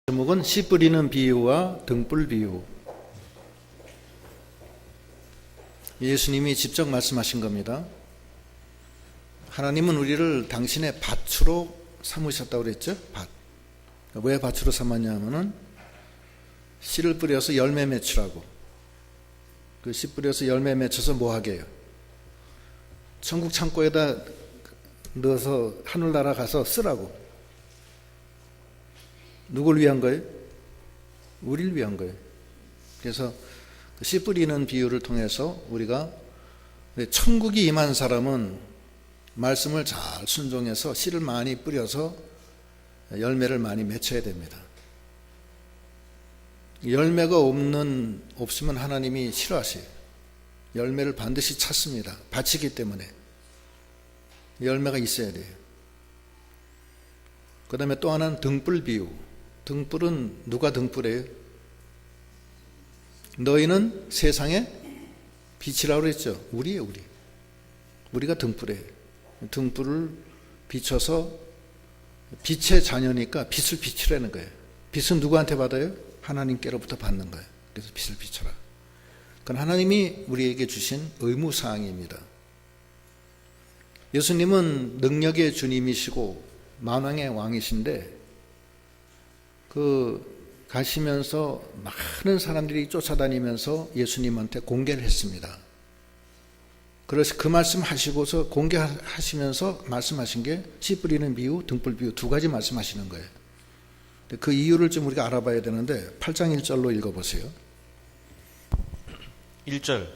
제목은 씨 뿌리는 비유와 등불 비유. 예수님이 직접 말씀하신 겁니다. 하나님은 우리를 당신의 밭으로 삼으셨다고 그랬죠? 밭. 왜 밭으로 삼았냐 하면은 씨를 뿌려서 열매 맺으라고. 그 씨 뿌려서 열매 맺혀서 뭐 하게 해요? 천국 창고에다 넣어서 하늘나라 가서 쓰라고. 누굴 위한 거예요? 우리를 위한 거예요. 그래서 씨 뿌리는 비유를 통해서 우리가 천국이 임한 사람은 말씀을 잘 순종해서 씨를 많이 뿌려서 열매를 많이 맺혀야 됩니다. 열매가 없으면 하나님이 싫어하세요. 열매를 반드시 찾습니다. 밭이기 때문에 열매가 있어야 돼요. 그 다음에 또 하나는 등불 비유. 등불은 누가 등불이에요? 너희는 세상의 빛이라고 그랬죠. 우리예요, 우리. 우리가 등불이에요. 등불을 비춰서 빛의 자녀니까 빛을 비추라는 거예요. 빛은 누구한테 받아요? 하나님께로부터 받는 거예요. 그래서 빛을 비춰라. 그건 하나님이 우리에게 주신 의무사항입니다. 예수님은 능력의 주님이시고 만왕의 왕이신데 가시면서 많은 사람들이 쫓아다니면서 예수님한테 공개를 했습니다. 그래서 그 말씀 하시고서 공개하시면서 말씀하신 게 씨 뿌리는 비유, 등불 비유 두 가지 말씀하시는 거예요. 그 이유를 좀 우리가 알아봐야 되는데 8장 1절로 읽어보세요. 1절.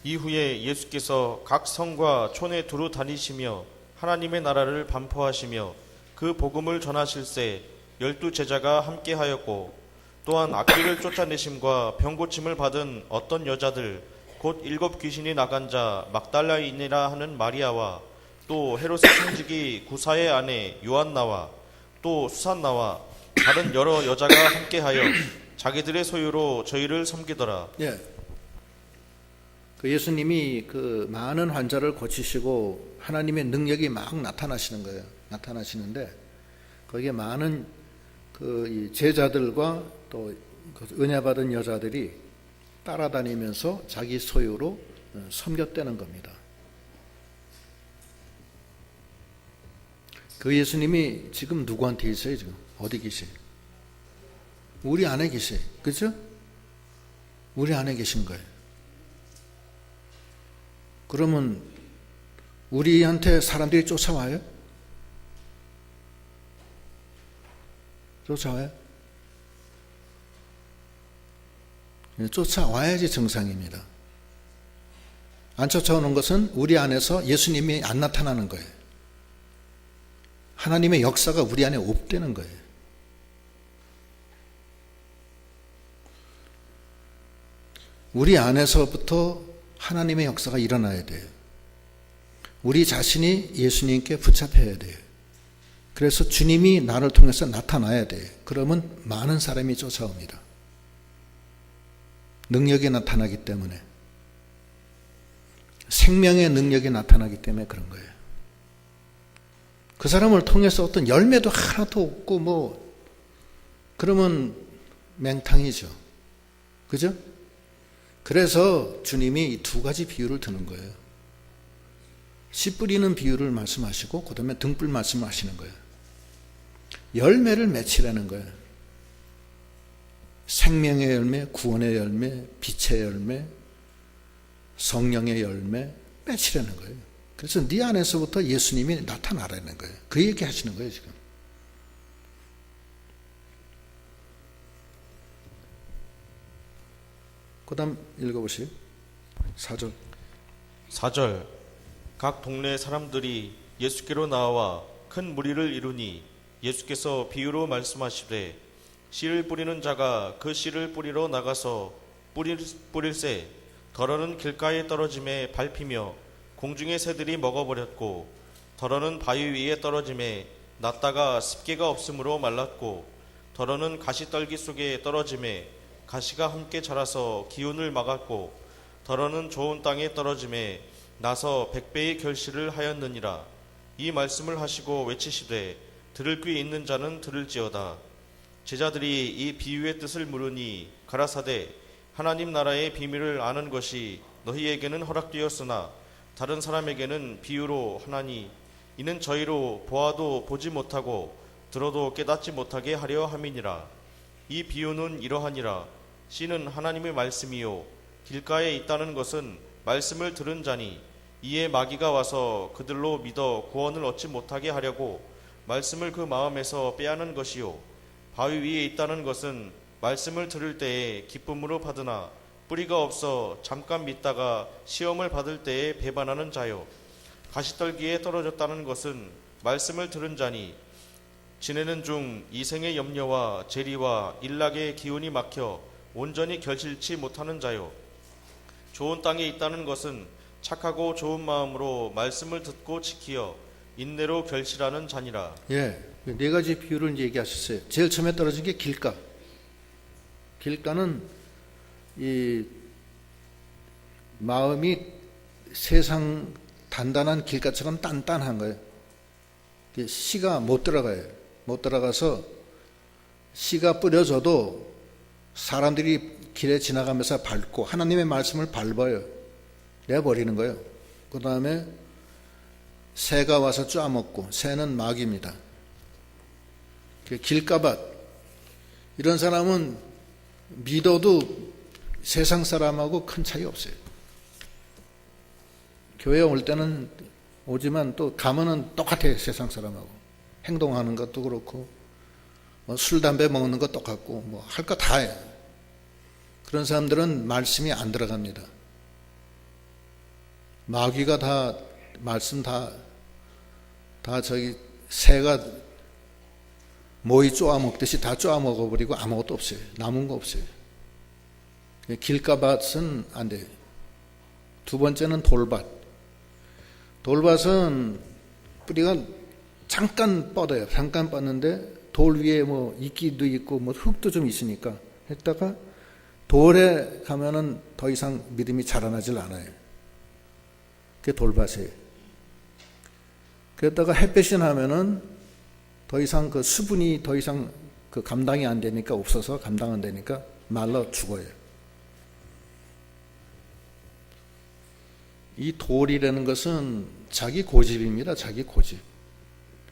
이후에 예수께서 각 성과 촌에 두루 다니시며 하나님의 나라를 반포하시며 그 복음을 전하실새 12 제자가 함께하였고 또한 악귀를 쫓아내심과 병고침을 받은 어떤 여자들 곧 7 귀신이 나간 자 막달라인이라 하는 마리아와 또 헤롯의 청지기 구사의 아내 요한나와 또 수산나와 다른 여러 여자가 함께하여 자기들의 소유로 저희를 섬기더라. 예. 예수님이 많은 환자를 고치시고 하나님의 능력이 막 나타나시는 거예요. 나타나시는데 거기에 많은 제자들과 또 은혜 받은 여자들이 따라다니면서 자기 소유로 섬겼다는 겁니다. 그 예수님이 지금 누구한테 있어요? 지금 어디 계세요? 우리 안에 계세요. 그렇죠? 우리 안에 계신 거예요. 그러면 우리한테 사람들이 쫓아와요? 쫓아와요? 쫓아와야지 정상입니다. 안 쫓아오는 것은 우리 안에서 예수님이 안 나타나는 거예요. 하나님의 역사가 우리 안에 없다는 거예요. 우리 안에서부터 하나님의 역사가 일어나야 돼요. 우리 자신이 예수님께 붙잡혀야 돼요. 그래서 주님이 나를 통해서 나타나야 돼요. 그러면 많은 사람이 쫓아옵니다. 능력이 나타나기 때문에, 생명의 능력이 나타나기 때문에 그런 거예요. 그 사람을 통해서 어떤 열매도 하나도 없고 그러면 맹탕이죠. 그죠? 그래서 주님이 이 두 가지 비유를 드는 거예요. 씨 뿌리는 비유를 말씀하시고 그 다음에 등불 말씀하시는 거예요. 열매를 맺히라는 거예요. 생명의 열매, 구원의 열매, 빛의 열매, 성령의 열매 맺히라는 거예요. 그래서 네 안에서부터 예수님이 나타나라는 거예요. 그 얘기 하시는 거예요 지금. 그 다음 읽어보세요. 4절. 4절. 각 동네 사람들이 예수께로 나와 큰 무리를 이루니 예수께서 비유로 말씀하시되 씨를 뿌리는 자가 그 씨를 뿌리러 나가서 뿌릴새 덜어는 길가에 떨어짐에 밟히며 공중의 새들이 먹어버렸고 덜어는 바위 위에 떨어짐에 낫다가 습기가 없으므로 말랐고 덜어는 가시떨기 속에 떨어짐에 가시가 함께 자라서 기운을 막았고 덜어는 좋은 땅에 떨어짐에 나서 100배의 결실을 하였느니라. 이 말씀을 하시고 외치시되 들을 귀 있는 자는 들을지어다. 제자들이 이 비유의 뜻을 물으니 가라사대 하나님 나라의 비밀을 아는 것이 너희에게는 허락되었으나 다른 사람에게는 비유로 하나니 이는 저희로 보아도 보지 못하고 들어도 깨닫지 못하게 하려 함이니라. 이 비유는 이러하니라. 씨는 하나님의 말씀이요 길가에 있다는 것은 말씀을 들은 자니 이에 마귀가 와서 그들로 믿어 구원을 얻지 못하게 하려고 말씀을 그 마음에서 빼앗는 것이요 바위 위에 있다는 것은 말씀을 들을 때에 기쁨으로 받으나 뿌리가 없어 잠깐 믿다가 시험을 받을 때에 배반하는 자요 가시떨기에 떨어졌다는 것은 말씀을 들은 자니 지내는 중 이생의 염려와 재리와 일락의 기운이 막혀 온전히 결실치 못하는 자요 좋은 땅에 있다는 것은 착하고 좋은 마음으로 말씀을 듣고 지키어 인내로 결실하는 자니라. 예, 네 가지 비유를 이제 얘기하셨어요. 제일 처음에 떨어진 게 길가. 길가는 이 마음이 세상 단단한 길가처럼 단단한 거예요. 씨가 못 들어가요. 못 들어가서 씨가 뿌려져도 사람들이 길에 지나가면서 밟고 하나님의 말씀을 밟아요. 내버리는 거예요. 그 다음에 새가 와서 쪼아먹고, 새는 마귀입니다. 길가밭, 이런 사람은 믿어도 세상 사람하고 큰 차이 없어요. 교회 올 때는 오지만 또 가면은 똑같아요. 세상 사람하고 행동하는 것도 그렇고 술 담배 먹는 것 똑같고 할 거 다 해요. 그런 사람들은 말씀이 안 들어갑니다. 마귀가 다 말씀 다 저기 새가 모이 쪼아 먹듯이 다 쪼아 먹어버리고 아무것도 없어요. 남은 거 없어요. 길가밭은 안 돼요. 두 번째는 돌밭. 돌밭은 뿌리가 잠깐 뻗어요. 잠깐 뻗는데 돌 위에 이끼도 있고 흙도 좀 있으니까 했다가 돌에 가면은 더 이상 믿음이 자라나질 않아요. 그게 돌밭이에요. 그랬다가 햇볕이 나면은 더 이상 그 수분이 더 이상 그 감당이 안 되니까 없어서 감당 안 되니까 말라 죽어요. 이 돌이라는 것은 자기 고집입니다. 자기 고집.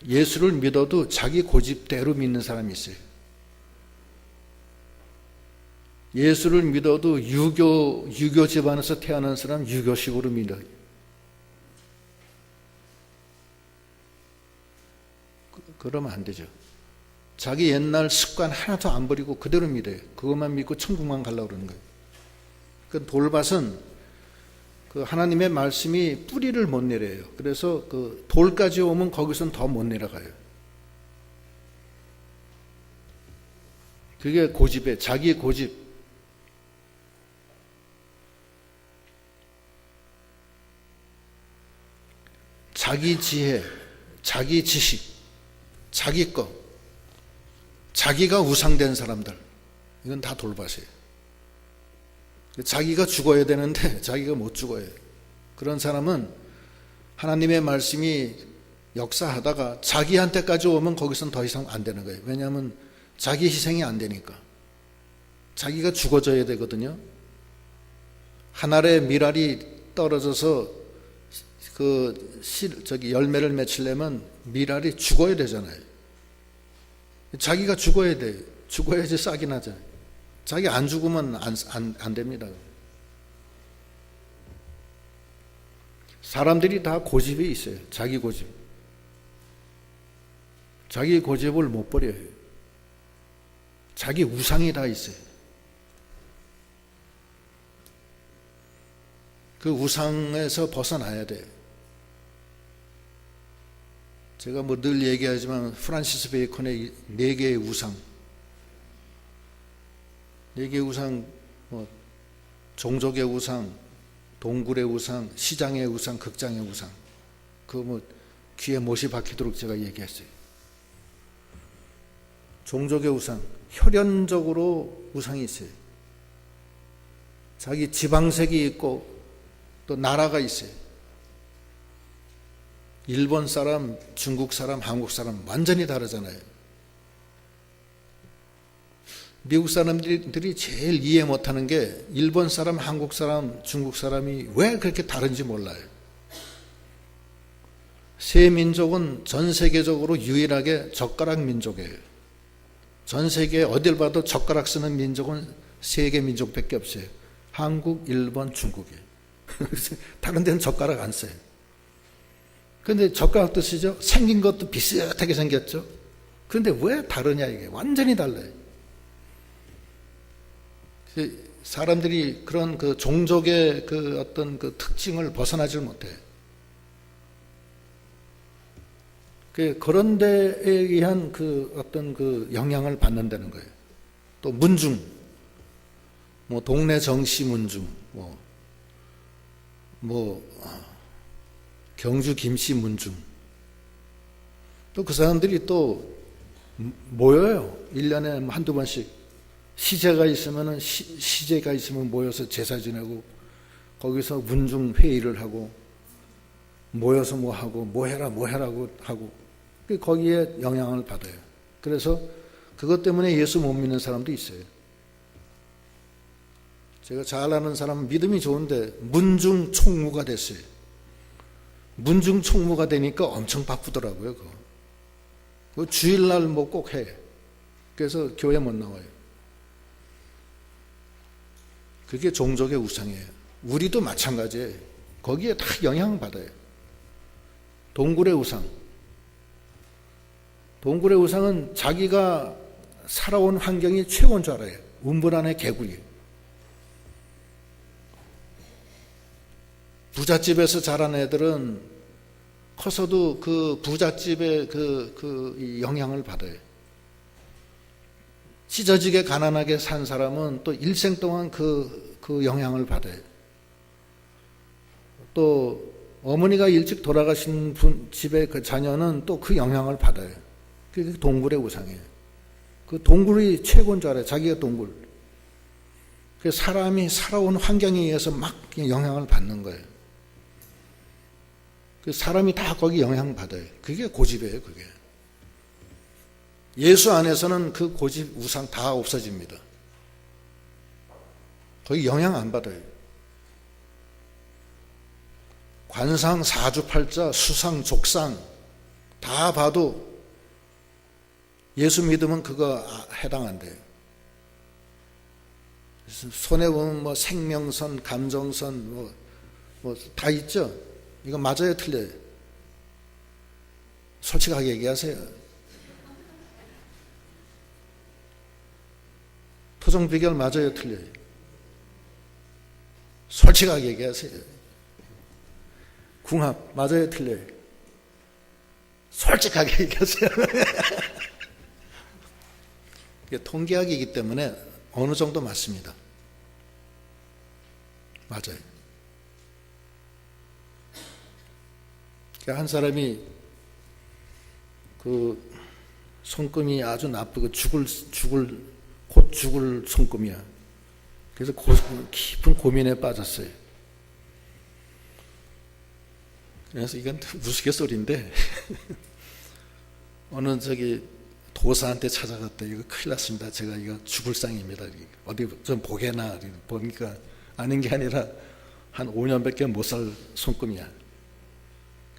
예수를 믿어도 자기 고집대로 믿는 사람이 있어요. 예수를 믿어도 유교 집안에서 태어난 사람 유교식으로 믿어요. 그러면 안 되죠. 자기 옛날 습관 하나도 안 버리고 그대로 믿어요. 그것만 믿고 천국만 가려고 그러는 거예요. 그 돌밭은 그 하나님의 말씀이 뿌리를 못 내려요. 그래서 그 돌까지 오면 거기서는 더 못 내려가요. 그게 고집에 자기 고집. 자기 지혜, 자기 지식, 자기 것, 자기가 우상된 사람들, 이건 다 돌밭이에요. 자기가 죽어야 되는데 자기가 못 죽어요. 그런 사람은 하나님의 말씀이 역사하다가 자기한테까지 오면 거기서는 더 이상 안 되는 거예요. 왜냐하면 자기 희생이 안 되니까. 자기가 죽어져야 되거든요. 한 알의 밀알이 떨어져서 열매를 맺히려면 밀알이 죽어야 되잖아요. 자기가 죽어야 돼요. 죽어야지 싹이 나잖아요. 자기 안 죽으면 안 됩니다. 사람들이 다 고집이 있어요. 자기 고집. 자기 고집을 못 버려요. 자기 우상이 다 있어요. 그 우상에서 벗어나야 돼요. 제가 늘 얘기하지만 프란시스 베이컨의 4개의 우상, 4개의 우상, 종족의 우상, 동굴의 우상, 시장의 우상, 극장의 우상, 귀에 못이 박히도록 제가 얘기했어요. 종족의 우상, 혈연적으로 우상이 있어요. 자기 지방색이 있고 또 나라가 있어요. 일본 사람, 중국 사람, 한국 사람 완전히 다르잖아요. 미국 사람들이 제일 이해 못하는 게 일본 사람, 한국 사람, 중국 사람이 왜 그렇게 다른지 몰라요. 세 민족은 전 세계적으로 유일하게 젓가락 민족이에요. 전 세계에 어딜 봐도 젓가락 쓰는 민족은 세 개 민족밖에 없어요. 한국, 일본, 중국이에요. 다른 데는 젓가락 안 써요. 그런데 젓가락도 쓰죠. 생긴 것도 비슷하게 생겼죠. 그런데 왜 다르냐, 이게 완전히 달라요. 사람들이 그런 그 종족의 그 어떤 그 특징을 벗어나질 못해요. 그런 데에 의한 그 어떤 그 영향을 받는다는 거예요. 또 문중, 뭐 동네 정시 문중, 경주 김씨 문중. 또 그 사람들이 또 모여요. 1년에 한두 번씩. 시제가 있으면은 시제가 있으면 모여서 제사 지내고 거기서 문중 회의를 하고 모여서 뭐 하고 뭐 해라고 하고 거기에 영향을 받아요. 그래서 그것 때문에 예수 못 믿는 사람도 있어요. 제가 잘 아는 사람은 믿음이 좋은데 문중 총무가 됐어요. 문중 총무가 되니까 엄청 바쁘더라고요. 그거 주일날 뭐 꼭 해. 그래서 교회 못 나와요. 그게 종족의 우상이에요. 우리도 마찬가지예요. 거기에 다 영향을 받아요. 동굴의 우상. 동굴의 우상은 자기가 살아온 환경이 최고인 줄 알아요. 우물 안의 개구리. 부잣집에서 자란 애들은 커서도 그 부잣집의 그 영향을 받아요. 찢어지게 가난하게 산 사람은 또 일생 동안 그 영향을 받아요. 또 어머니가 일찍 돌아가신 집의 그 자녀는 또 그 영향을 받아요. 그게 동굴의 우상이에요. 그 동굴이 최고인 줄 알아요. 자기가 동굴. 그 사람이 살아온 환경에 의해서 막 영향을 받는 거예요. 그 사람이 다 거기 영향 받아요. 그게 고집이에요. 그게. 예수 안에서는 그 고집, 우상 다 없어집니다. 거기 영향 안 받아요. 관상, 사주팔자, 수상, 족상 다 봐도 예수 믿으면 그거 해당한대요. 손에 보면 뭐 생명선, 감정선 뭐 다 있죠. 이거 맞아요, 틀려요? 솔직하게 얘기하세요. 토종 비결 맞아요, 틀려요? 솔직하게 얘기하세요. 궁합 맞아요, 틀려요? 솔직하게 얘기하세요. 이게 통계학이기 때문에 어느 정도 맞습니다. 맞아요. 한 사람이 그 손금이 아주 나쁘고 곧 죽을 손금이야. 그래서 깊은 고민에 빠졌어요. 그래서 이건 우스갯소리인데 어느 도사한테 찾아갔다. 이거 큰일 났습니다. 제가 이거 죽을 상입니다. 어디 좀 보게나. 보니까 아닌 게 아니라 한 5년밖에 못 살 손금이야.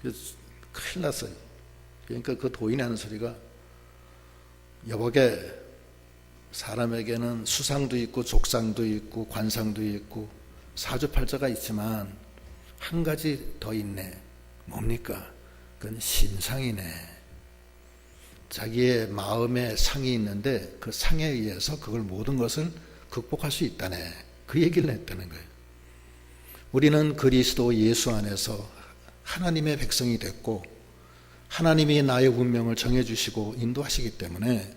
그래서 큰일 났어요. 그러니까 그 도인이 하는 소리가 여보게 사람에게는 수상도 있고 족상도 있고 관상도 있고 사주팔자가 있지만 한 가지 더 있네. 뭡니까? 그건 신상이네. 자기의 마음에 상이 있는데 그 상에 의해서 그걸 모든 것을 극복할 수 있다네. 그 얘기를 했다는 거예요. 우리는 그리스도 예수 안에서 하나님의 백성이 됐고 하나님이 나의 운명을 정해주시고 인도하시기 때문에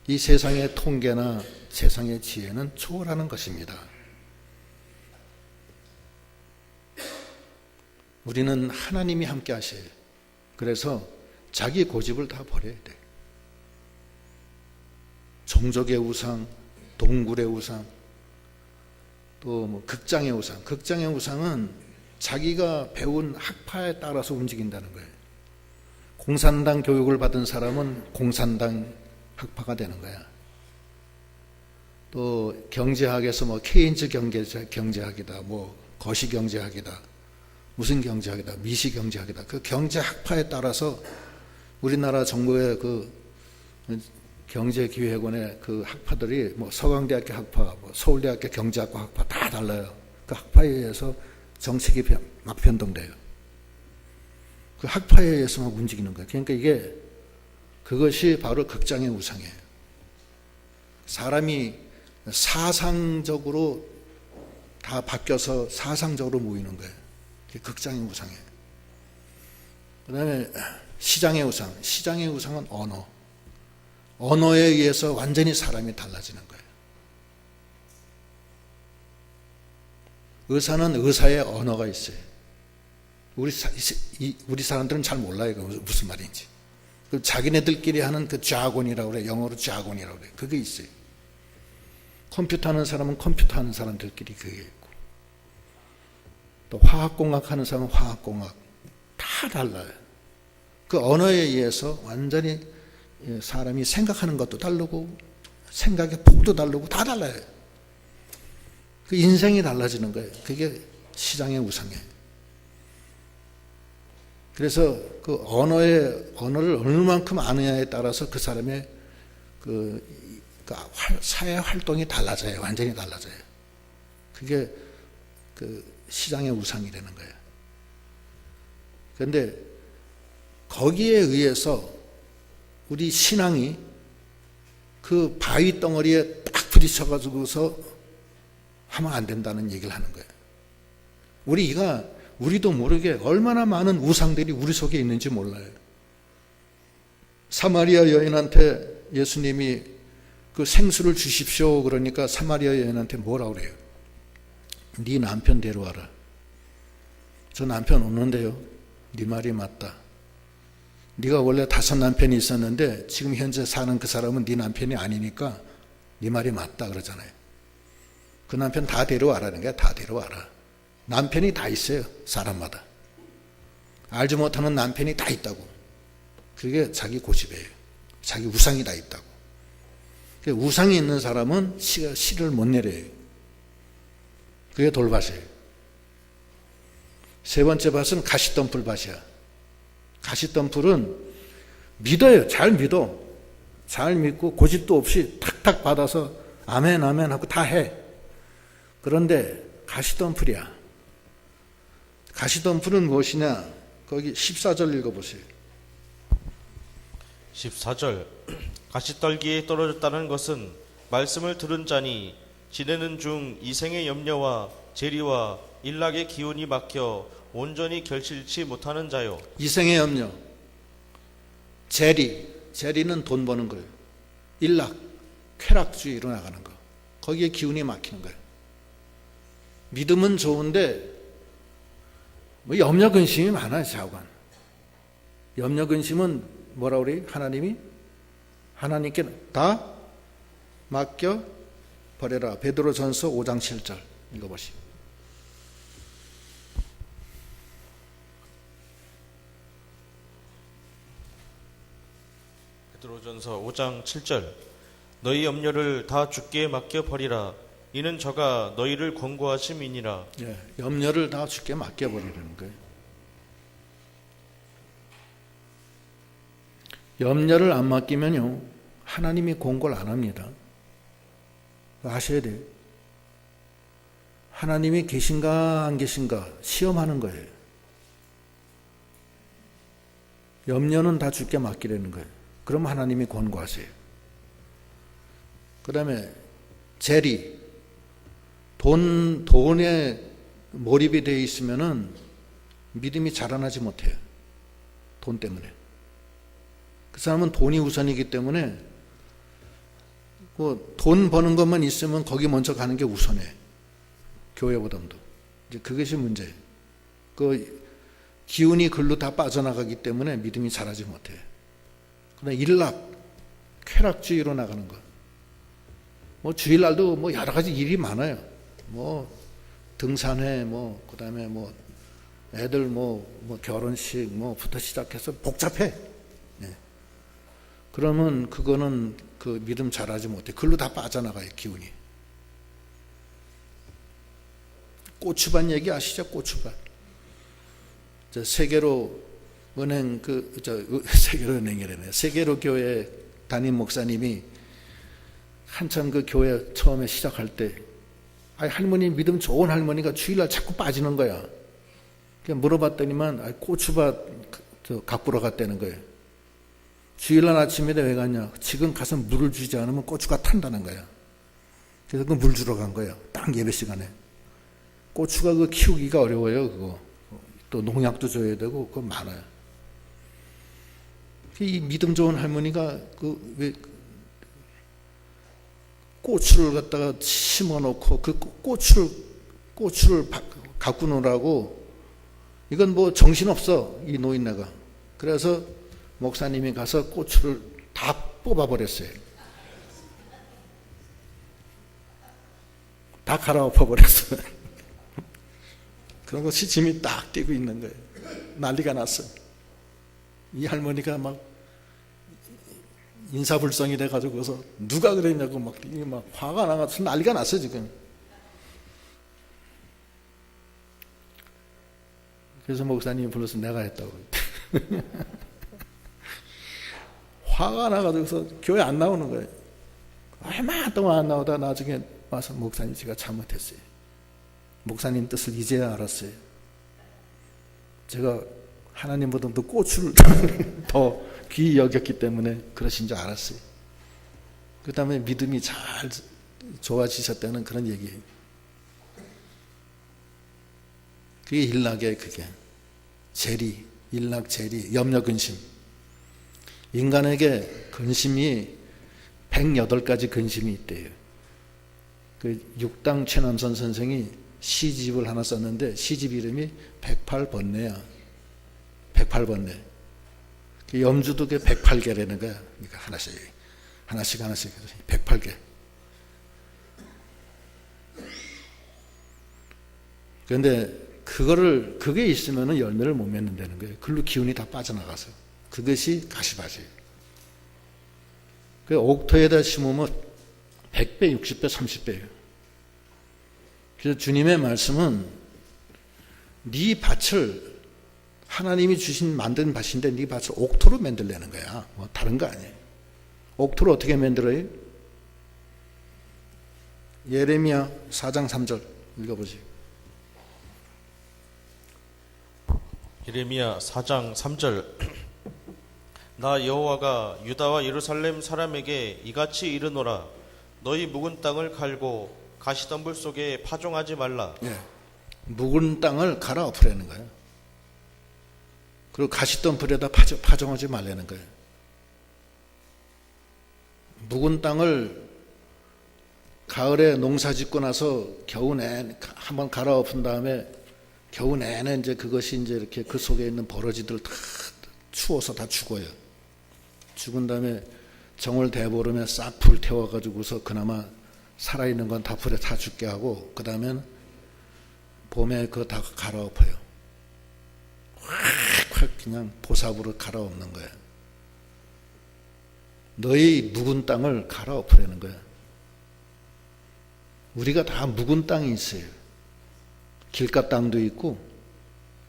이 세상의 통계나 세상의 지혜는 초월하는 것입니다. 우리는 하나님이 함께 하셔요. 그래서 자기 고집을 다 버려야 돼. 종족의 우상, 동굴의 우상, 또 뭐 극장의 우상. 극장의 우상은 자기가 배운 학파에 따라서 움직인다는 거예요. 공산당 교육을 받은 사람은 공산당 학파가 되는 거야. 또 경제학에서 뭐 케인즈 경제학이다, 뭐 거시 경제학이다, 무슨 경제학이다, 미시 경제학이다. 그 경제학파에 따라서 우리나라 정부의 그 경제기획원의 그 학파들이 뭐 서강대학교 학파, 뭐 서울대학교 경제학과 학파 다 달라요. 그 학파에 의해서 정책이 막 변동돼요. 그 학파에 의해서 막 움직이는 거예요. 그러니까 그것이 바로 극장의 우상이에요. 사람이 사상적으로 다 바뀌어서 사상적으로 모이는 거예요. 그게 극장의 우상이에요. 그 다음에 시장의 우상. 시장의 우상은 언어. 언어에 의해서 완전히 사람이 달라지는 거예요. 의사는 의사의 언어가 있어요. 우리 사람들은 잘 몰라요. 무슨 말인지. 자기네들끼리 하는 그 자곤이라고 그래. 영어로 자곤이라고 그래. 그게 있어요. 컴퓨터 하는 사람은 컴퓨터 하는 사람들끼리 그게 있고, 또 화학공학 하는 사람은 화학공학. 다 달라요. 그 언어에 의해서 완전히 사람이 생각하는 것도 다르고 생각의 폭도 다르고 다 달라요. 그 인생이 달라지는 거예요. 그게 시장의 우상이에요. 그래서 그 언어를 얼마만큼 아느냐에 따라서 그 사람의 그 사회 활동이 달라져요. 완전히 달라져요. 그게 그 시장의 우상이 되는 거예요. 그런데 거기에 의해서 우리 신앙이 그 바위 덩어리에 딱 부딪혀가지고서 하면 안 된다는 얘기를 하는 거예요. 우리도 모르게 얼마나 많은 우상들이 우리 속에 있는지 몰라요. 사마리아 여인한테 예수님이 그 생수를 주십시오. 그러니까 사마리아 여인한테 뭐라고 그래요? 네 남편 데려와라. 저 남편 없는데요. 네 말이 맞다. 네가 원래 5 남편이 있었는데 지금 현재 사는 그 사람은 네 남편이 아니니까 네 말이 맞다 그러잖아요. 그 남편 다 데려와라는 거야. 다 데려와라. 남편이 다 있어요. 사람마다. 알지 못하는 남편이 다 있다고. 그게 자기 고집이에요. 자기 우상이 다 있다고. 우상이 있는 사람은 씨를 못 내려요. 그게 돌밭이에요. 세 번째 밭은 가시덤불 밭이야. 가시덤불은 믿어요. 잘 믿어. 잘 믿고 고집도 없이 탁탁 받아서 아멘 아멘 하고 다 해. 그런데 가시덤불이야. 가시덤불은 무엇이냐? 거기 14절 읽어보세요. 14절 가시떨기에 떨어졌다는 것은 말씀을 들은 자니 지내는 중 이생의 염려와 재리와 일락의 기운이 막혀 온전히 결실치 못하는 자요. 이생의 염려, 재리는 돈 버는 거예요. 일락, 쾌락주의로 나가는 거. 거기에 기운이 막히는 거예요. 믿음은 좋은데 뭐 염려 근심이 많아요. 자관. 염려 근심은 뭐라고 그래요? 하나님께 다 맡겨 버려라. 베드로전서 5장 7절 읽어보시오. 베드로전서 5장 7절 너희 염려를 다 주께 맡겨 버리라. 이는 저가 너희를 권고하심이니라. 예, 염려를 다 주께 맡겨 버리라는 거예요. 염려를 안 맡기면요 하나님이 권고를 안 합니다. 아셔야 돼요. 하나님이 계신가 안 계신가 시험하는 거예요. 염려는 다 주께 맡기라는 거예요. 그럼 하나님이 권고하세요. 그 다음에 재리, 돈에 몰입이 되어 있으면은 믿음이 자라나지 못해요. 돈 때문에. 그 사람은 돈이 우선이기 때문에 돈 버는 것만 있으면 거기 먼저 가는 게 우선해. 교회보다도. 이제 그것이 문제예요. 그 기운이 글로 다 빠져나가기 때문에 믿음이 자라지 못해요. 그다음에 일락, 쾌락주의로 나가는 것. 뭐 주일날도 뭐 여러 가지 일이 많아요. 뭐 등산회, 그다음에 애들 결혼식 부터 시작해서 복잡해. 예. 그러면 그거는 그 믿음 잘하지 못해. 글로 다 빠져나가요, 기운이. 고추밭 얘기 아시죠? 고추밭. 세계로 은행 세계로 은행이라네. 세계로 교회 담임 목사님이 한참 그 교회 처음에 시작할 때, 할머니 믿음 좋은 할머니가 주일날 자꾸 빠지는 거야. 그냥 물어봤더니만 고추밭 가꾸러 갔다는 거예요. 주일날 아침에 왜 갔냐? 지금 가서 물을 주지 않으면 고추가 탄다는 거야. 그래서 그 물 주러 간 거예요. 딱 예배 시간에. 고추가 그 키우기가 어려워요. 그거 또 농약도 줘야 되고 그거 많아요. 이 믿음 좋은 할머니가 왜 고추를 갖다가 심어놓고 그 고추를 가꾸느라고, 이건 뭐 정신없어 이 노인네가. 그래서 목사님이 가서 고추를 다 뽑아버렸어요. 다 갈아엎어버렸어요. 그러고 시침이 딱 뛰고 있는 거예요. 난리가 났어요. 이 할머니가 막 인사불성이 돼가지고서 누가 그랬냐고 막 화가 나가지고 난리가 났어요 지금. 그래서 목사님이 불러서 내가 했다고. 화가 나가지고서 교회 안 나오는 거예요. 얼마 동안 안 나오다 나중에 와서 목사님 제가 잘못했어요. 목사님 뜻을 이제야 알았어요. 제가 하나님보다 더 고추를 더 귀히 여겼기 때문에 그러신 줄 알았어요. 그 다음에 믿음이 잘 좋아지셨다는 그런 얘기예요. 그게 일락의 그게 재리, 일락 재리, 염려 근심. 인간에게 근심이 108가지 근심이 있대요. 그 육당 최남선 선생이 시집을 하나 썼는데 시집 이름이 108번뇌야. 108번뇌. 그 염주도 그 108개라는 거야. 그러니까 하나씩 108개. 그런데 그게 있으면은 열매를 못 맺는다는 거예요. 글로 기운이 다 빠져나가서. 그것이 가시밭이에요. 그 옥토에다 심으면 100배, 60배, 30배예요. 그래서 주님의 말씀은 네 밭을, 하나님이 만든 밭인데 네 밭을 옥토로 만들려는 거야. 뭐 다른 거 아니에요. 옥토로 어떻게 만들어요? 예레미야 4장 3절 읽어보지. 예레미야 4장 3절. 나 여호와가 유다와 예루살렘 사람에게 이같이 이르노라. 너희 묵은 땅을 갈고 가시덤불 속에 파종하지 말라. 예. 묵은 땅을 갈아엎으라는 거예요. 그리고 가시덤불에다 파종하지 말라는 거예요. 묵은 땅을 가을에 농사 짓고 나서 겨우 한번 갈아엎은 다음에 겨우 내내 이제 그것이 이제 이렇게 그 속에 있는 버러지들 다 추워서 다 죽어요. 죽은 다음에 정월 대보름에 싹 불 태워가지고서 그나마 살아있는 건 다 불에 다 죽게 하고, 그 다음엔 봄에 그거 다 갈아엎어요. 확 그냥 보삽으로 갈아엎는 거예요. 너희 묵은 땅을 갈아엎으라는 거예요. 우리가 다 묵은 땅이 있어요. 길가 땅도 있고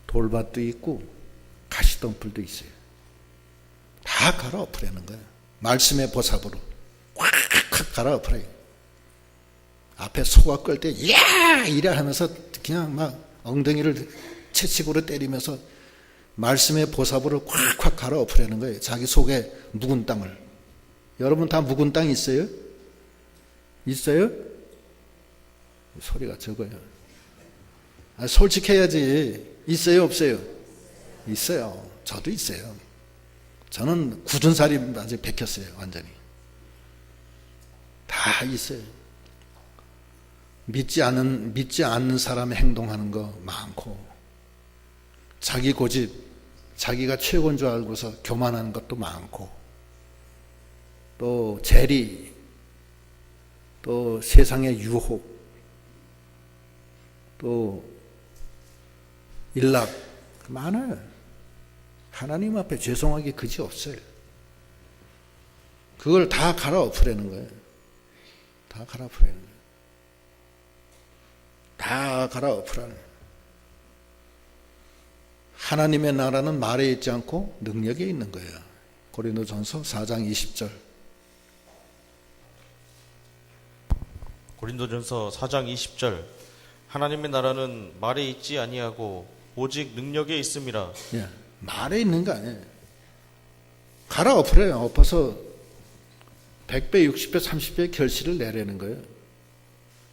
돌밭도 있고 가시덤불도 있어요. 다 갈아엎으라는 거예요. 말씀의 보삽으로 확 갈아엎으래요. 앞에 소가 끌 때 야! 이래 하면서 그냥 막 엉덩이를 채찍으로 때리면서 말씀의 보삽으로 콱콱 갈아엎으라는 거예요. 자기 속에 묵은 땅을. 여러분 다 묵은 땅 있어요? 있어요? 소리가 적어요. 솔직해야지. 있어요, 없어요? 있어요. 저도 있어요. 저는 굳은 살이 아직 백혔어요, 완전히. 다 있어요. 믿지 않는 사람의 행동하는 거 많고, 자기 고집, 자기가 최고인 줄 알고서 교만하는 것도 많고, 또 재리, 또 세상의 유혹, 또 일락 많아요. 하나님 앞에 죄송하기 그지 없어요. 그걸 다 갈아엎으라는 거예요. 다 갈아엎으라는 거예요. 다 다 갈아엎으라는. 하나님의 나라는 말에 있지 않고 능력에 있는 거예요. 고린도전서 4장 20절. 고린도전서 4장 20절. 하나님의 나라는 말에 있지 아니하고 오직 능력에 있음이라. 예, 말에 있는 거 아니에요. 갈아엎으래요. 엎어서 100배, 60배, 30배 결실을 내려는 거예요.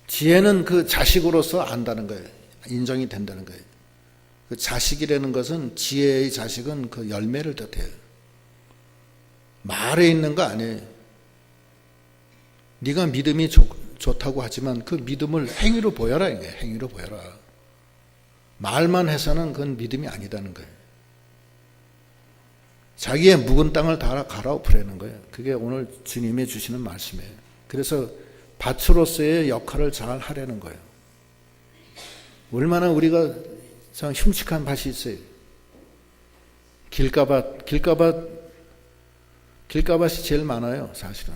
지혜는 그 자식으로서 안다는 거예요. 인정이 된다는 거예요. 그 자식이라는 것은, 지혜의 자식은 그 열매를 뜻해요. 말에 있는 거 아니에요. 네가 믿음이 좋다고 하지만 그 믿음을 행위로 보여라, 이게. 행위로 보여라. 말만 해서는 그건 믿음이 아니다는 거예요. 자기의 묵은 땅을 다 갈아엎으라는 거예요. 그게 오늘 주님이 주시는 말씀이에요. 그래서 밭으로서의 역할을 잘 하려는 거예요. 얼마나 우리가 참 흉측한 밭이 있어요. 길가밭이 제일 많아요, 사실은.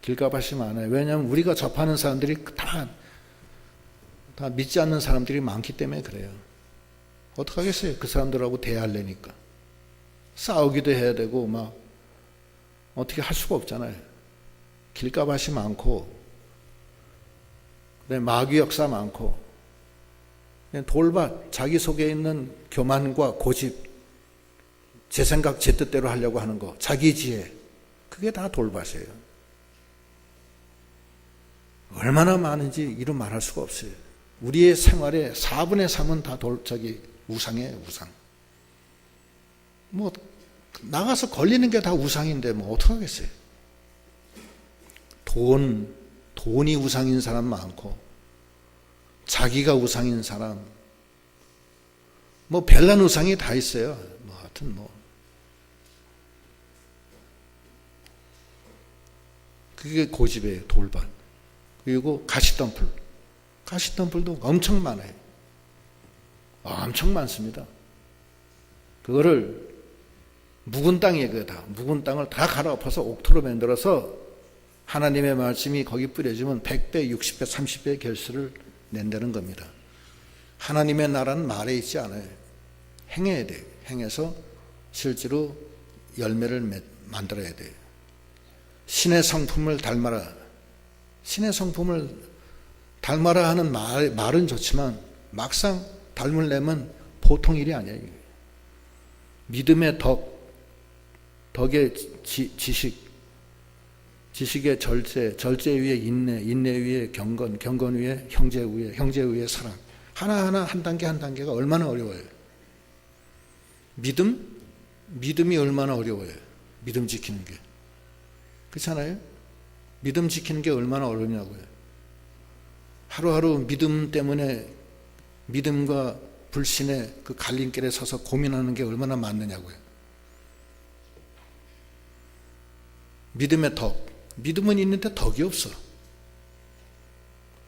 길가밭이 많아요. 왜냐하면 우리가 접하는 사람들이 다 믿지 않는 사람들이 많기 때문에 그래요. 어떡하겠어요? 그 사람들하고 대하려니까. 싸우기도 해야 되고, 막, 어떻게 할 수가 없잖아요. 길가밭이 많고, 마귀 역사 많고, 돌밭, 자기 속에 있는 교만과 고집, 제 생각, 제 뜻대로 하려고 하는 거, 자기 지혜, 그게 다 돌밭이에요. 얼마나 많은지 이루 말할 수가 없어요. 우리의 생활의 4분의 3은 다 우상이에요, 우상. 뭐, 나가서 걸리는 게 다 우상인데, 뭐, 어떡하겠어요? 돈이 우상인 사람 많고, 자기가 우상인 사람, 뭐, 별난 우상이 다 있어요. 뭐, 하여튼 뭐. 그게 고집이에요, 돌밭. 그리고 가시덤불. 가시덤불도 엄청 많아요. 엄청 많습니다. 그거를 묵은 땅이에요. 그거 다. 묵은 땅을 다 갈아엎어서 옥토로 만들어서 하나님의 말씀이 거기 뿌려지면 100배, 60배, 30배 결실을 낸다는 겁니다. 하나님의 나라는 말에 있지 않아요. 행해야 돼요. 행해서 실제로 열매를 만들어야 돼요. 신의 성품을 닮아라. 신의 성품을 닮아라 하는 말은 좋지만 막상 닮으려면 보통 일이 아니에요. 믿음의 덕의 지식의 절제 위에 인내 위에 경건 위에 형제 위에 사랑. 하나하나 한 단계 한 단계가 얼마나 어려워요. 믿음이 얼마나 어려워요. 믿음 지키는 게. 그렇잖아요? 믿음 지키는 게 얼마나 어렵냐고요. 하루하루 믿음 때문에 믿음과 불신의 그 갈림길에 서서 고민하는 게 얼마나 많느냐고요. 믿음의 덕. 믿음은 있는데 덕이 없어.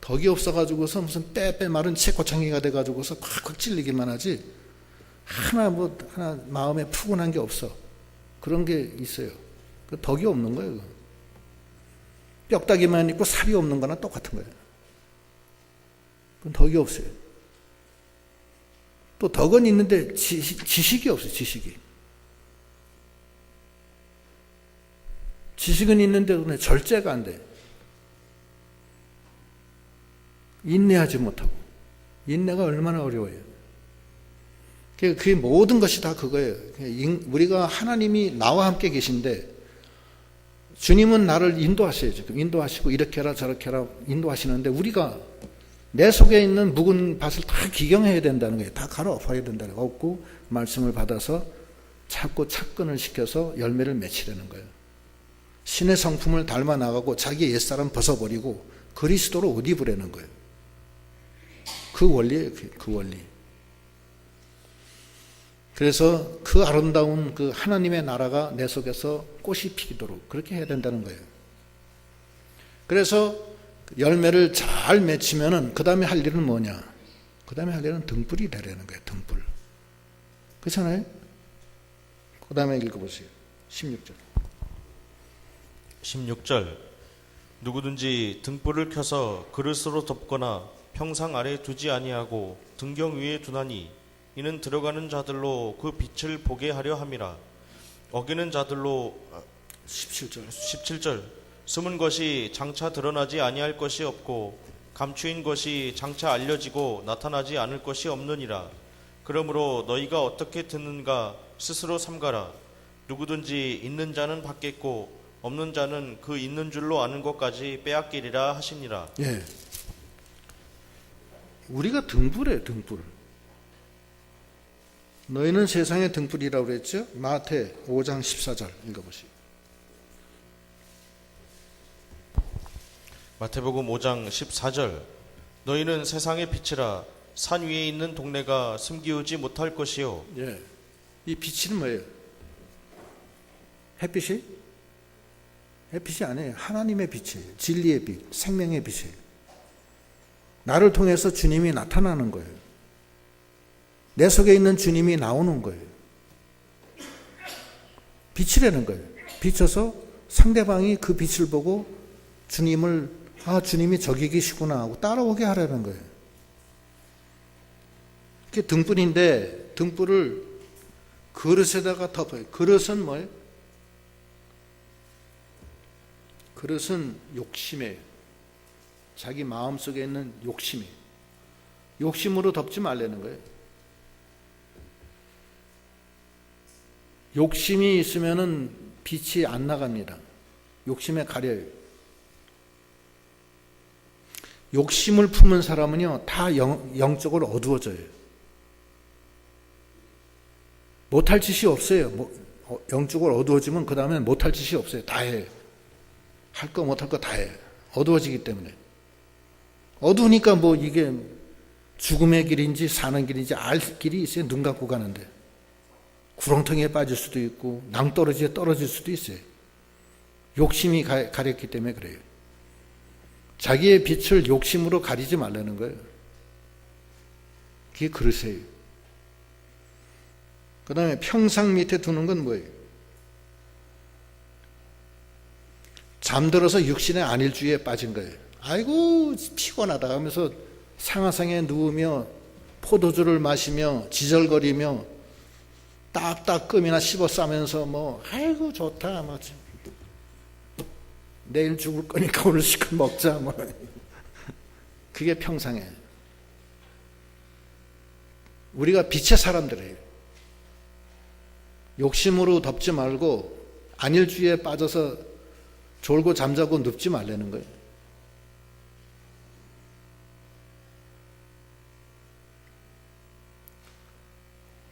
덕이 없어가지고서 무슨 빼빼 마른 채고창이가 돼가지고서 콱콱 찔리기만 하지, 하나 마음에 푸근한 게 없어. 그런 게 있어요. 그 덕이 없는 거예요. 뼈다귀만 있고 살이 없는 거나 똑같은 거예요. 그건 덕이 없어요. 또 덕은 있는데 지식이 없어요. 지식은 있는데 절제가 안 돼. 인내하지 못하고. 인내가 얼마나 어려워요. 그게 모든 것이 다 그거예요. 우리가 하나님이 나와 함께 계신데, 주님은 나를 인도하셔요. 지금 인도하시고 이렇게 해라 저렇게 해라 인도하시는데, 우리가 내 속에 있는 묵은 밭을 다 기경해야 된다는 거예요. 다 갈아엎어야 된다는 거예요. 없고 말씀을 받아서 자꾸 착근을 시켜서 열매를 맺히려는 거예요. 신의 성품을 닮아 나가고 자기 옛사람 벗어버리고 그리스도로 옷 입으려는 거예요. 그 원리예요. 그 원리. 그래서 그 아름다운 그 하나님의 나라가 내 속에서 꽃이 피도록 그렇게 해야 된다는 거예요. 그래서 열매를 잘 맺히면은 그 다음에 할 일은 뭐냐? 그 다음에 할 일은 등불이 되라는 거예요. 등불. 그렇잖아요? 그 다음에 읽어보세요. 16절. 16절. 누구든지 등불을 켜서 그릇으로 덮거나 평상 아래 두지 아니하고 등경 위에 두나니 이는 들어가는 자들로 그 빛을 보게 하려 함이라. 어기는 자들로 17절 숨은 것이 장차 드러나지 아니할 것이 없고 감추인 것이 장차 알려지고 나타나지 않을 것이 없느니라. 그러므로 너희가 어떻게 듣는가 스스로 삼가라. 누구든지 있는 자는 받겠고 없는 자는 그 있는 줄로 아는 것까지 빼앗기리라 하시니라. 예. 우리가 등불이에요, 등불. 너희는 세상의 등불이라고 그랬죠? 마태 5장 14절 읽어보시오. 마태복음 5장 14절 너희는 세상의 빛이라. 산 위에 있는 동네가 숨기우지 못할 것이요. 예. 이 빛은 뭐예요? 햇빛이? 햇빛이 아니에요. 하나님의 빛이에요. 진리의 빛, 생명의 빛이에요. 나를 통해서 주님이 나타나는 거예요. 내 속에 있는 주님이 나오는 거예요. 빛이라는 거예요. 비춰서 상대방이 그 빛을 보고 주님을, 아, 주님이 저기 계시구나 하고 따라오게 하라는 거예요. 그게 등불인데, 등불을 그릇에다가 덮어요. 그릇은 뭐예요? 그릇은 욕심이에요. 자기 마음속에 있는 욕심이에요. 욕심으로 덮지 말라는 거예요. 욕심이 있으면은 빛이 안 나갑니다. 욕심에 가려요. 욕심을 품은 사람은요, 다 영적으로 어두워져요. 못할 짓이 없어요. 영적으로 어두워지면 그 다음에 못할 짓이 없어요. 다 해요. 할 거 못할 거 다 해요. 어두워지기 때문에. 어두우니까 뭐 이게 죽음의 길인지 사는 길인지 알 길이 있어요. 눈 감고 가는데. 구렁텅이에 빠질 수도 있고 낭떠러지에 떨어질 수도 있어요. 욕심이 가렸기 때문에 그래요. 자기의 빛을 욕심으로 가리지 말라는 거예요. 그게 그릇이에요. 그 다음에 평상 밑에 두는 건 뭐예요? 잠들어서 육신의 안일주의에 빠진 거예요. 아이고 피곤하다 하면서 상하상에 누우며 포도주를 마시며 지절거리며 딱딱 끔이나 씹어 싸면서 뭐 아이고 좋다 뭐 내일 죽을 거니까 오늘 시큼 먹자 뭐 그게 평상이에요. 우리가 빛의 사람들이에요. 욕심으로 덮지 말고 안일주의에 빠져서 졸고 잠자고 눕지 말라는 거예요.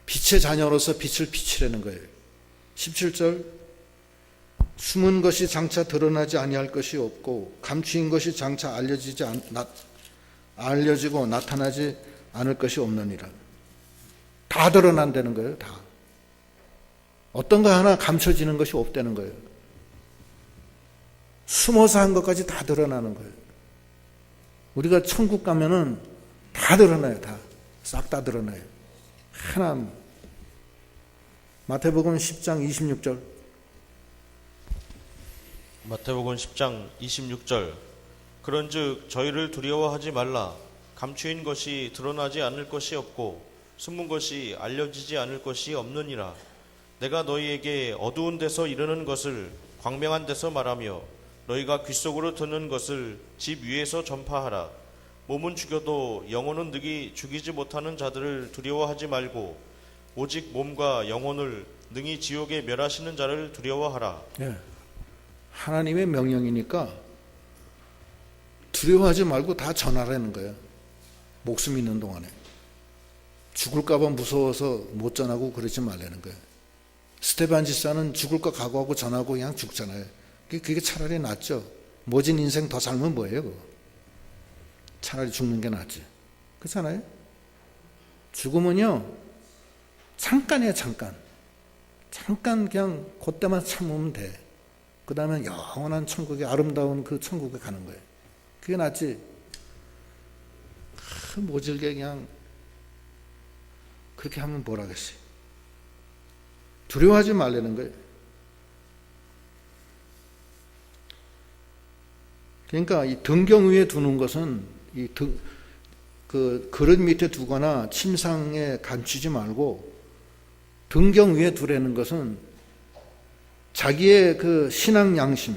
빛의 자녀로서 빛을 비치라는 거예요. 17절 숨은 것이 장차 드러나지 아니할 것이 없고 감추인 것이 장차 알려지고 나타나지 않을 것이 없느니라. 다 드러난다는 거예요. 다. 어떤 거 하나 감춰지는 것이 없다는 거예요. 숨어서 한 것까지 다 드러나는 거예요. 우리가 천국 가면은 다 드러나요. 다. 싹 다 드러나요. 하나. 마태복음 10장 26절. 마태복음 10장 26절 그런즉 저희를 두려워하지 말라. 감추인 것이 드러나지 않을 것이 없고 숨은 것이 알려지지 않을 것이 없느니라. 내가 너희에게 어두운 데서 이르는 것을 광명한 데서 말하며 너희가 귓속으로 듣는 것을 집 위에서 전파하라. 몸은 죽여도 영혼은 능히 죽이지 못하는 자들을 두려워하지 말고 오직 몸과 영혼을 능히 지옥에 멸하시는 자를 두려워하라. 네. 하나님의 명령이니까 두려워하지 말고 다 전하라는 거예요. 목숨 있는 동안에. 죽을까 봐 무서워서 못 전하고 그러지 말라는 거예요. 스테반 집사는 죽을 거 각오하고 전하고 그냥 죽잖아요. 그게 차라리 낫죠. 모진 인생 더 살면 뭐예요? 그거? 차라리 죽는 게 낫지. 그렇잖아요? 죽음은요 잠깐이에요. 잠깐 그냥 그때만 참으면 돼. 그 다음에 영원한 천국에 아름다운 그 천국에 가는 거예요. 그게 낫지. 모질게 그냥 그렇게 하면 뭘 하겠어요. 두려워하지 말라는 거예요. 그러니까 이 등경 위에 두는 것은 그 그릇 밑에 두거나 침상에 감추지 말고 등경 위에 두라는 것은 자기의 그 신앙 양심,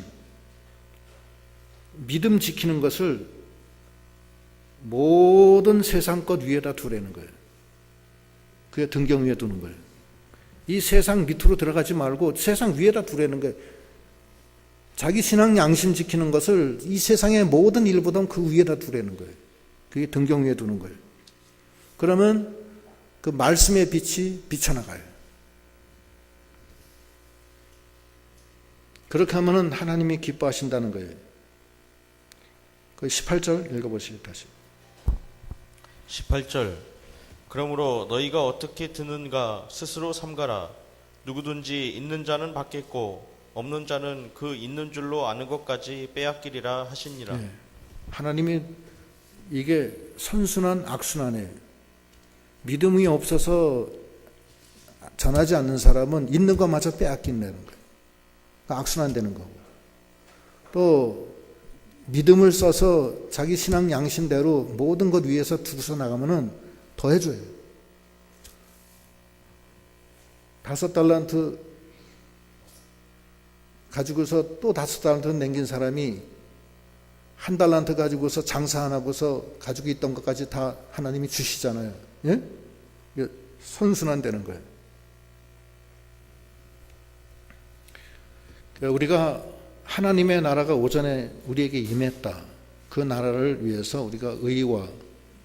믿음 지키는 것을 모든 세상 것 위에다 두라는 거예요. 그게 등경 위에 두는 거예요. 이 세상 밑으로 들어가지 말고 세상 위에다 두라는 거예요. 자기 신앙 양심 지키는 것을 이 세상의 모든 일보다 그 위에다 두라는 거예요. 그게 등경 위에 두는 거예요. 그러면 그 말씀의 빛이 비쳐나가요. 그렇게 하면은 하나님이 기뻐하신다는 거예요. 그 18절 읽어보시죠, 다시. 18절 그러므로 너희가 어떻게 드는가 스스로 삼가라. 누구든지 있는 자는 받겠고 없는 자는 그 있는 줄로 아는 것까지 빼앗기리라 하시니라. 네. 하나님이 이게 선순환 악순환이에요. 믿음이 없어서 전하지 않는 사람은 있는 것마저 빼앗긴다는 거예요. 악순환되는 거고. 또 믿음을 써서 자기 신앙 양심대로 모든 것 위에서 두고서 나가면은 더 해줘요. 5달란트 가지고서 또 5달란트 남긴 사람이 1달란트 가지고서 장사 안 하고서 가지고 있던 것까지 다 하나님이 주시잖아요. 예? 선순환되는 거예요. 우리가 하나님의 나라가 오전에 우리에게 임했다. 그 나라를 위해서 우리가 의와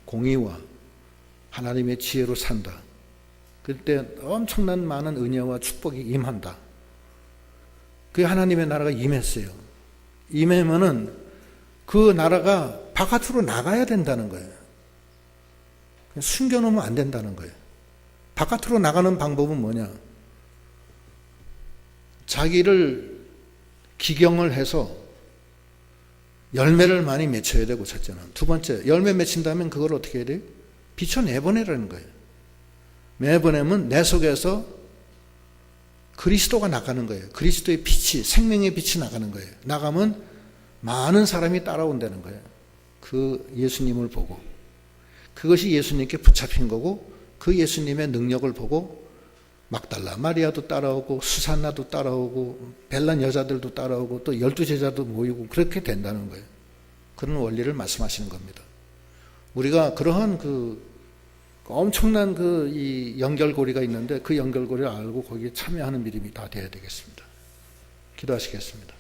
공의와 하나님의 지혜로 산다. 그때 엄청난 많은 은혜와 축복이 임한다. 그게 하나님의 나라가 임했어요. 임하면은 그 나라가 바깥으로 나가야 된다는 거예요. 숨겨놓으면 안 된다는 거예요. 바깥으로 나가는 방법은 뭐냐? 자기를 기경을 해서 열매를 많이 맺혀야 되고, 첫째는. 두 번째, 열매 맺힌다면 그걸 어떻게 해야 돼요? 비춰내보내라는 거예요. 내보내면 내 속에서 그리스도가 나가는 거예요. 그리스도의 빛이, 생명의 빛이 나가는 거예요. 나가면 많은 사람이 따라온다는 거예요. 그 예수님을 보고. 그것이 예수님께 붙잡힌 거고, 그 예수님의 능력을 보고 막달라 마리아도 따라오고 수산나도 따라오고 벨란 여자들도 따라오고 또 12제자도 모이고 그렇게 된다는 거예요. 그런 원리를 말씀하시는 겁니다. 우리가 그러한 그 엄청난 그 이 연결고리가 있는데 그 연결고리를 알고 거기에 참여하는 믿음이 다 돼야 되겠습니다. 기도하시겠습니다.